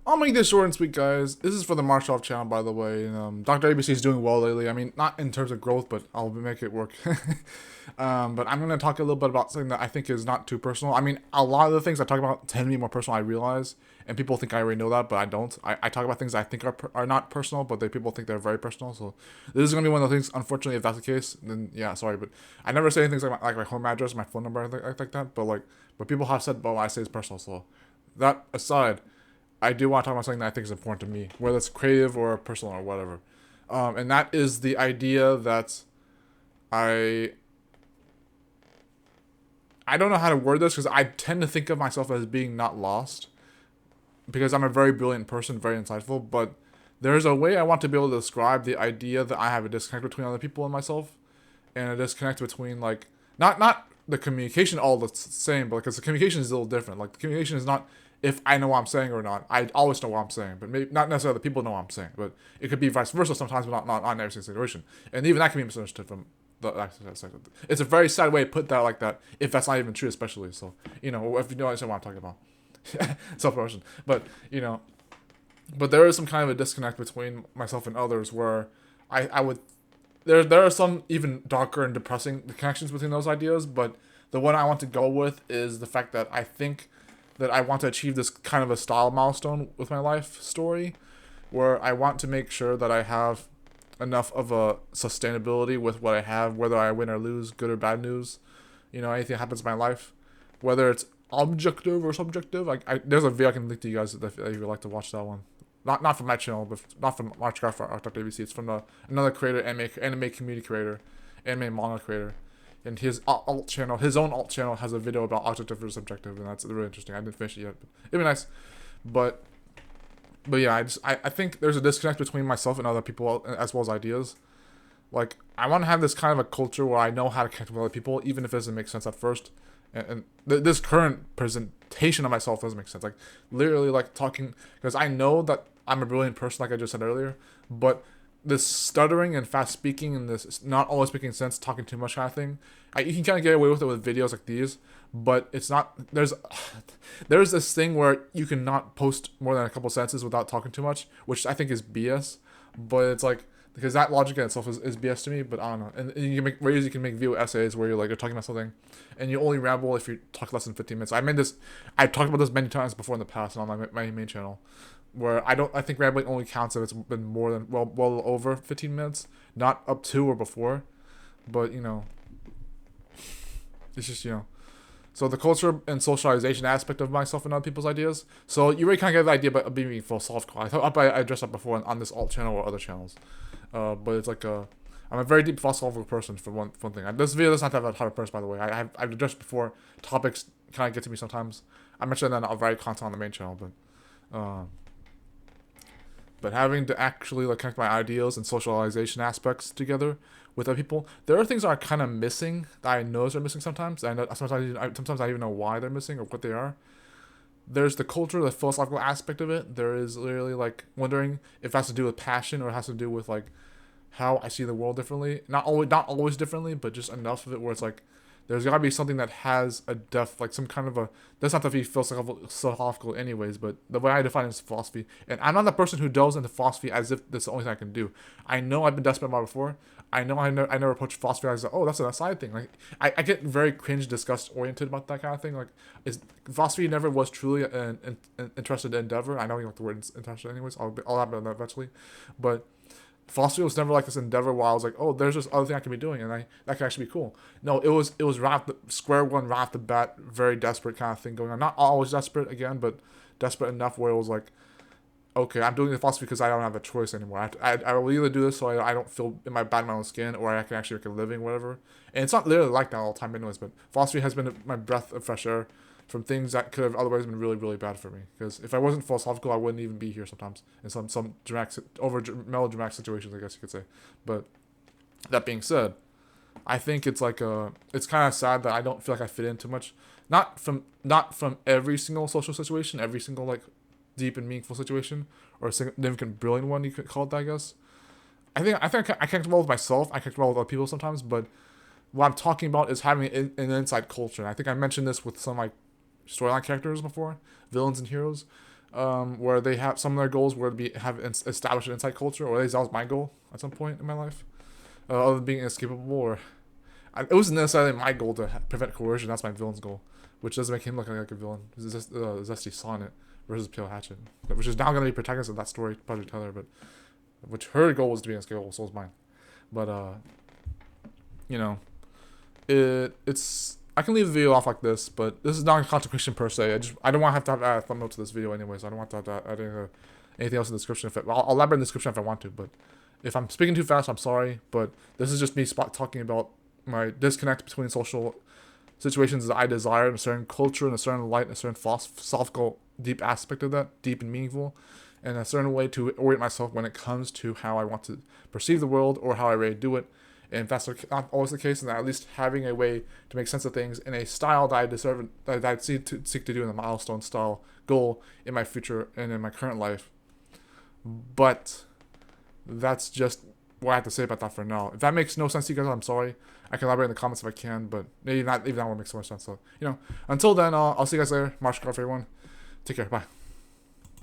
I'll make this short and sweet, guys. This is for the marchscarf channel, by the way. Dr. ABC is doing well lately. I mean, not in terms of growth, but I'll make it work. But I'm going to talk a little bit about something that I think is not too personal. I mean, a lot of the things I talk about tend to be more personal, I realize. And people think I already know that, but I don't. I talk about things I think are not personal, but people think they're very personal. So this is going to be one of the things, unfortunately, if that's the case, then yeah, sorry. But I never say things like my home address, my phone number, like that. But people have said, well, I say it's personal. So that aside, I do want to talk about something that I think is important to me, whether it's creative or personal or whatever. And that is the idea that I don't know how to word this because I tend to think of myself as being not lost because I'm a very brilliant person, very insightful, but there's a way I want to be able to describe the idea that I have a disconnect between other people and myself, and a disconnect between like not the communication all the same, but because the communication is a little different. Like the communication is not if I know what I'm saying or not. I always know what I'm saying, but maybe not necessarily the people know what I'm saying. But it could be vice versa sometimes, but not in every single situation. And even that can be misunderstood from the. It's a very sad way to put that like that. If that's not even true, especially so if you know what I'm talking about, self promotion. But but there is some kind of a disconnect between myself and others where I would. There are some even darker and depressing connections between those ideas, but the one I want to go with is the fact that I think that I want to achieve this kind of a style milestone with my life story, where I want to make sure that I have enough of a sustainability with what I have, whether I win or lose, good or bad news, anything that happens in my life, whether it's objective or subjective. There's a video I can link to you guys if you would like to watch that one. Not from my channel, but not from marchscarf or Dr. ABC. It's from another creator, anime community creator, anime manga creator. And his alt channel, his own alt channel, has a video about objective versus subjective, and that's really interesting. I didn't finish it yet, but it'd be nice. But yeah, I think there's a disconnect between myself and other people as well as ideas. Like I want to have this kind of a culture where I know how to connect with other people, even if it doesn't make sense at first. And this current presentation of myself doesn't make sense. Like literally, like talking because I know that I'm a brilliant person, like I just said earlier, but this stuttering and fast speaking and this not always making sense, talking too much kind of thing, you can kind of get away with it with videos like these, but it's not. There's this thing where you cannot post more than a couple sentences without talking too much, which I think is BS. But it's like because that logic in itself is BS to me. But I don't know. And you can make ways you can make video essays where you're talking about something, and you only ramble if you talk less than 15 minutes. I've talked about this many times before in the past and on my main channel, where I think rambling only counts if it's been more than well over 15 minutes, not up to or before. But it's just so the culture and socialization aspect of myself and other people's ideas. So you already kind of get the idea about being philosophical. I thought I addressed that before on this alt channel or other channels. But it's like I'm a very deep philosophical person for one thing. This video doesn't have to have a type of person, by the way. I've addressed before. Topics kind of get to me sometimes. I mentioned that I'll write content on the main channel, but having to actually connect my ideals and socialization aspects together with other people, there are things that are kind of missing that I notice are missing sometimes. Sometimes I even know why they're missing or what they are. There's the culture, the philosophical aspect of it. There is literally wondering if it has to do with passion or it has to do with how I see the world differently. Not always differently, but just enough of it where it's there's gotta be something that has a depth, some kind of a. Doesn't have to be philosophical anyways, but the way I define it is philosophy. And I'm not the person who delves into philosophy as if that's the only thing I can do. I know I've been desperate about it before. I know I never approach philosophy as that's a side thing. I get very cringe, disgust oriented about that kind of thing. Philosophy never was truly an interested endeavor. I know you don't like the word interested anyways. I'll have that eventually, but philosophy was never this endeavor where I was there's this other thing I can be doing, and that can actually be cool. No, it was square one right off the bat, very desperate kind of thing going on. Not always desperate again, but desperate enough where it was okay, I'm doing the philosophy because I don't have a choice anymore. I will either do this so I don't feel in my own skin, or I can actually make a living, whatever. And it's not literally like that all the time anyways, but philosophy has been my breath of fresh air from things that could have otherwise been really, really bad for me. Because if I wasn't philosophical, I wouldn't even be here sometimes in some melodramatic situations, I guess you could say. But that being said, I think it's it's kind of sad that I don't feel like I fit in too much. Not from every single social situation, every single deep and meaningful situation, or a significant brilliant one, you could call it that, I guess. I think I connect well with myself. I connect well with other people sometimes, but what I'm talking about is having an inside culture. And I think I mentioned this with some storyline characters before, villains and heroes. where they have some of their goals were to have established an insight culture, or at least that was my goal at some point in my life, other than being inescapable. Or it wasn't necessarily my goal to prevent coercion. That's my villain's goal, which doesn't make him look like a villain. It's just Zesty Sonnet versus Pale Hatchet, which is now going to be protagonist of that story, Project Teller, but which her goal was to be inescapable, so was mine. But you know, it's I can leave the video off like this, but this is not a contradiction per se. I don't want to have to add a thumbnail to this video anyways. I don't want to have to add anything else in the description. I'll elaborate in the description if I want to, but if I'm speaking too fast, I'm sorry. But this is just me talking about my disconnect between social situations that I desire in a certain culture, in a certain light, in a certain philosophical deep aspect of that, deep and meaningful, and a certain way to orient myself when it comes to how I want to perceive the world or how I really do it. And if that's not always the case, then at least having a way to make sense of things in a style that I deserve, that I seek to do in a milestone style goal in my future and in my current life. But that's just what I have to say about that for now. If that makes no sense to you guys, I'm sorry. I can elaborate in the comments if I can, but maybe not. Even that won't make so much sense. So, until then, I'll see you guys later. Marchscarf, everyone. Take care. Bye.